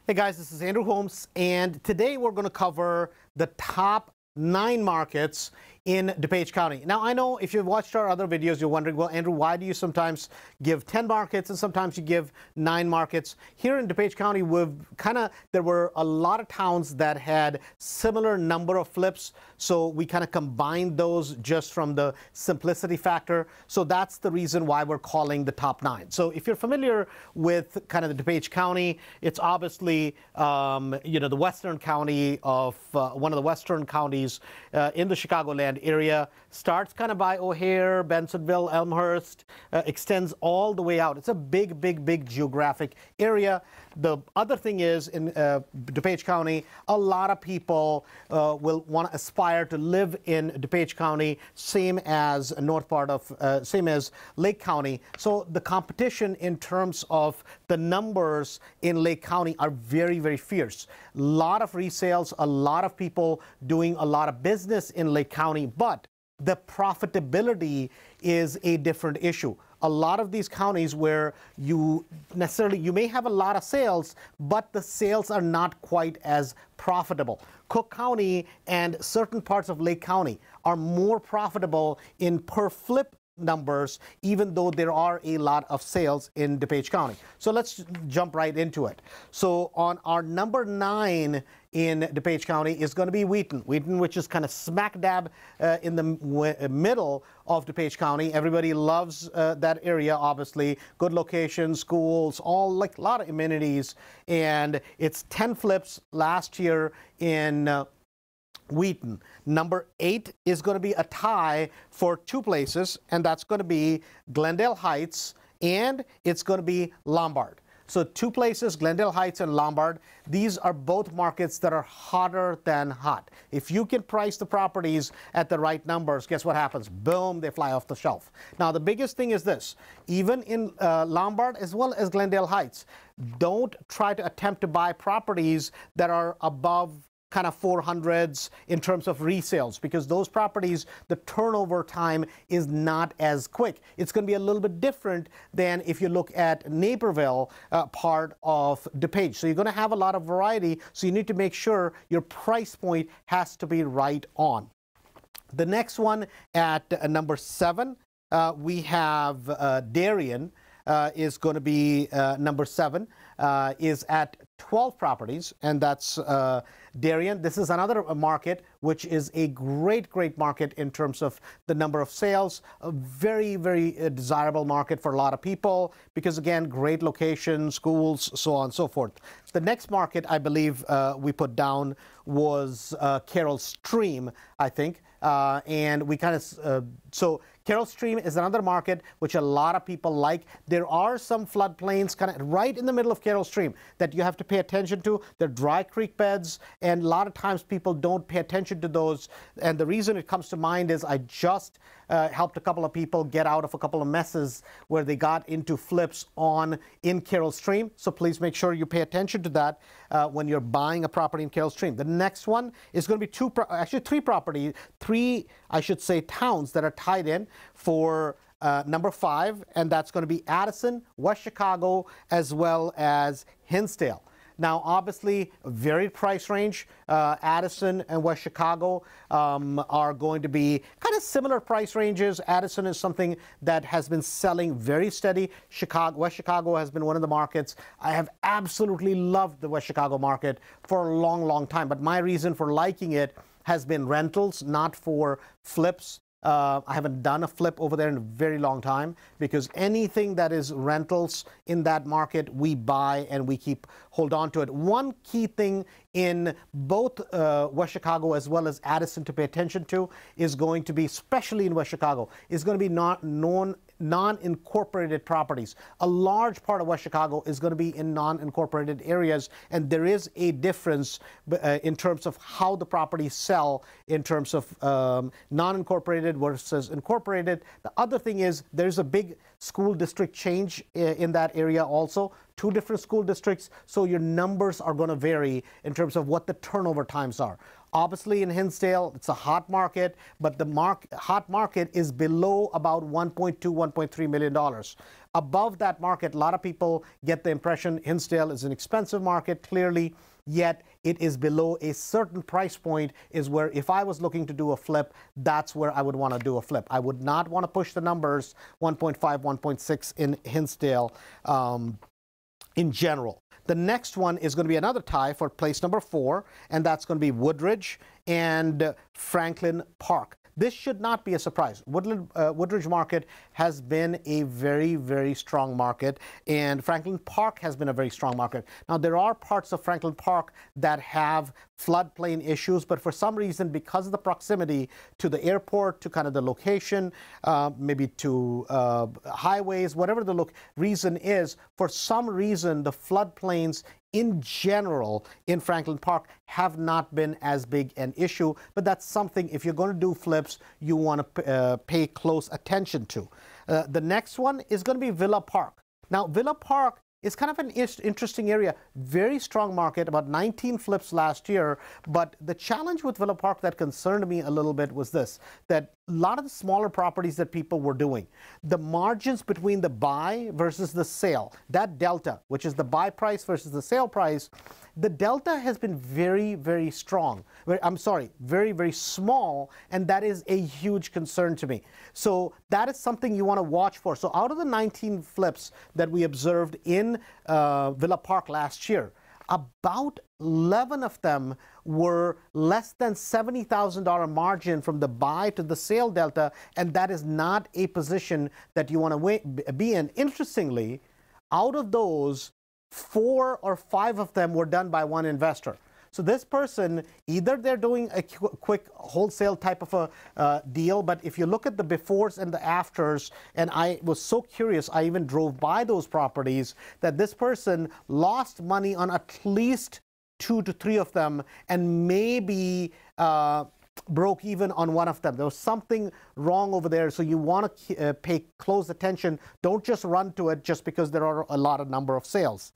Hey guys, this is Andrew Holmes, and today we're going to cover the top 9 markets in Dupage County. Now, I know if you've watched our other videos, you're wondering, well, Andrew, why do you sometimes give 10 markets and sometimes you give 9 markets? Here in Dupage County, there were a lot of towns that had similar number of flips, so we kind of combined those just from the simplicity factor. So that's the reason why we're calling the top 9. So if you're familiar with kind of the Dupage County, it's obviously, the western county of one of the western counties in the Chicagoland area, starts kind of by O'Hare, Bensenville, Elmhurst, extends all the way out. It's a big geographic area. The other thing is in Dupage County, a lot of people will want to aspire to live in Dupage County, same as same as Lake County. So the competition in terms of the numbers in Lake County are very fierce. A lot of resales, a lot of people doing a lot of business in Lake County, but the profitability is a different issue. A lot of these counties where you may have a lot of sales, but the sales are not quite as profitable. Cook County and certain parts of Lake County are more profitable in per flip numbers, even though there are a lot of sales in Dupage County. So let's jump right into it. So on our number 9 in Dupage County is going to be Wheaton. Wheaton, which is kind of smack dab in the middle of Dupage County. Everybody loves that area, obviously. Good location, schools, all like a lot of amenities. And it's 10 flips last year in Wheaton. Number 8 is going to be a tie for 2 places, and that's going to be Glendale Heights, and it's going to be Lombard. So 2 places, Glendale Heights and Lombard. These are both markets that are hotter than hot. If you can price the properties at the right numbers, guess what happens? Boom, they fly off the shelf. Now, the biggest thing is this. Even in Lombard as well as Glendale Heights, don't try to attempt to buy properties that are above kind of 400s in terms of resales, because those properties, the turnover time is not as quick. It's going to be a little bit different than if you look at Naperville, part of Dupage. So you're going to have a lot of variety, so you need to make sure your price point has to be right on. The next one at number 7, we have Darien. Is going to be number 7, is at 12 properties, and that's Darien. This is another market which is a great market in terms of the number of sales. A very desirable market for a lot of people because, again, great location, schools, so on and so forth. The next market I believe we put down was Carroll Stream, I think, and we kind of so Carroll Stream is another market which a lot of people like. There are some floodplains kind of right in the middle of Carroll Stream that you have to pay attention to. They're dry creek beds, and a lot of times people don't pay attention to those. And the reason it comes to mind is I just helped a couple of people get out of a couple of messes where they got into flips in Carroll Stream. So please make sure you pay attention to that when you're buying a property in Carroll Stream. The next one is going to be 3 I should say towns that are tied in for number 5, and that's going to be Addison, West Chicago, as well as Hinsdale. Now, obviously, very price range. Addison and West Chicago are going to be kind of similar price ranges. Addison is something that has been selling very steady. West Chicago has been one of the markets. I have absolutely loved the West Chicago market for a long time, but my reason for liking it has been rentals, not for flips. I haven't done a flip over there in a very long time because anything that is rentals in that market, we buy and we hold on to it. One key thing in both West Chicago as well as Addison to pay attention to is going to be, especially in West Chicago, is going to be non-incorporated properties. A large part of West Chicago is going to be in non-incorporated areas, and there is a difference in terms of how the properties sell in terms of non-incorporated versus incorporated. The other thing is there's a big school district change in that area also. 2 different school districts, so your numbers are going to vary in terms of what the turnover times are. Obviously, in Hinsdale, it's a hot market, but the hot market is below about $1.2, $1.3 million. Above that market, a lot of people get the impression Hinsdale is an expensive market, clearly, yet it is below a certain price point is where if I was looking to do a flip, that's where I would want to do a flip. I would not want to push the numbers 1.5, 1.6 in Hinsdale in general. The next one is going to be another tie for place number 4, and that's going to be Woodridge and Franklin Park. This should not be a surprise. Woodridge market has been a very, very strong market, and Franklin Park has been a very strong market. Now, there are parts of Franklin Park that have floodplain issues, but for some reason, because of the proximity to the airport, to kind of the location, maybe to highways, whatever the reason is, for some reason, the floodplains in general in Franklin Park have not been as big an issue, but that's something, if you're going to do flips, you want to pay close attention to. The next one is going to be Villa Park. Now, Villa Park is kind of an interesting area, very strong market, about 19 flips last year, but the challenge with Villa Park that concerned me a little bit was this, that a lot of the smaller properties that people were doing, the margins between the buy versus the sale, that delta, which is the buy price versus the sale price, the delta has been very, very strong. I'm sorry, very, very small, and that is a huge concern to me. So that is something you want to watch for. So out of the 19 flips that we observed in Villa Park last year, about 11 of them were less than $70,000 margin from the buy to the sale delta, and that is not a position that you want to be in. Interestingly, out of those, 4 or 5 of them were done by one investor. So this person, either they're doing a quick wholesale type of a deal, but if you look at the befores and the afters, and I was so curious, I even drove by those properties, that this person lost money on at least 2 to 3 of them, and maybe broke even on one of them. There was something wrong over there, so you want to pay close attention. Don't just run to it just because there are a lot of number of sales.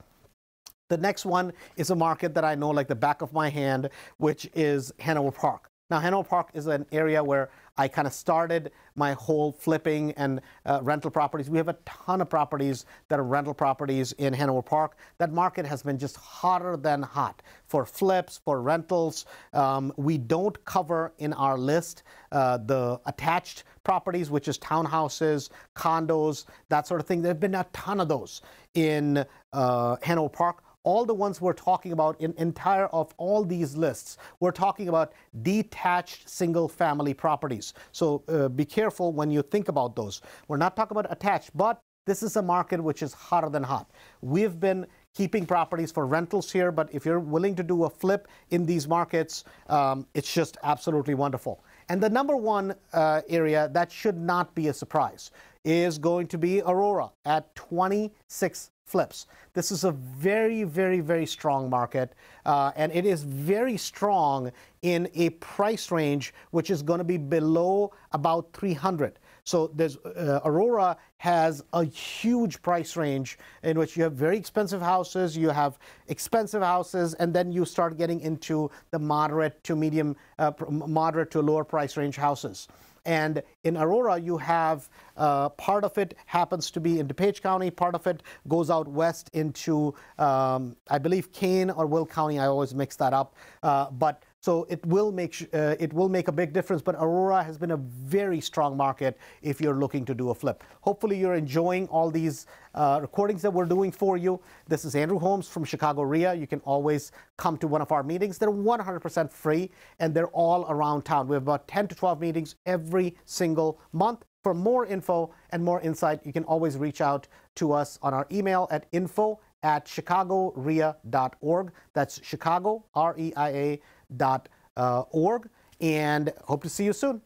The next one is a market that I know like the back of my hand, which is Hanover Park. Now, Hanover Park is an area where I kind of started my whole flipping and rental properties. We have a ton of properties that are rental properties in Hanover Park. That market has been just hotter than hot for flips, for rentals. We don't cover in our list the attached properties, which is townhouses, condos, that sort of thing. There have been a ton of those in Hanover Park. All the ones we're talking about in entire of all these lists, we're talking about detached single-family properties. So be careful when you think about those. We're not talking about attached, but this is a market which is hotter than hot. We've been keeping properties for rentals here, but if you're willing to do a flip in these markets, it's just absolutely wonderful. And the number one area that should not be a surprise is going to be Aurora at 26 flips. This is a very, very, very strong market, and it is very strong in a price range which is going to be below about 300. So there's Aurora has a huge price range in which you have very expensive houses, you have expensive houses, and then you start getting into the moderate to medium, moderate to lower price range houses. And in Aurora, you have part of it happens to be in Dupage County, part of it goes out west into, I believe, Kane or Will County. I always mix that up. But so it will make a big difference. But Aurora has been a very strong market if you're looking to do a flip. Hopefully, you're enjoying all these recordings that we're doing for you. This is Andrew Holmes from Chicago REIA. You can always come to one of our meetings. They're 100% free, and they're all around town. We have about 10 to 12 meetings every single month. For more info and more insight, you can always reach out to us on our email at info@chicagorea.org. That's Chicago, REIA.org. And hope to see you soon.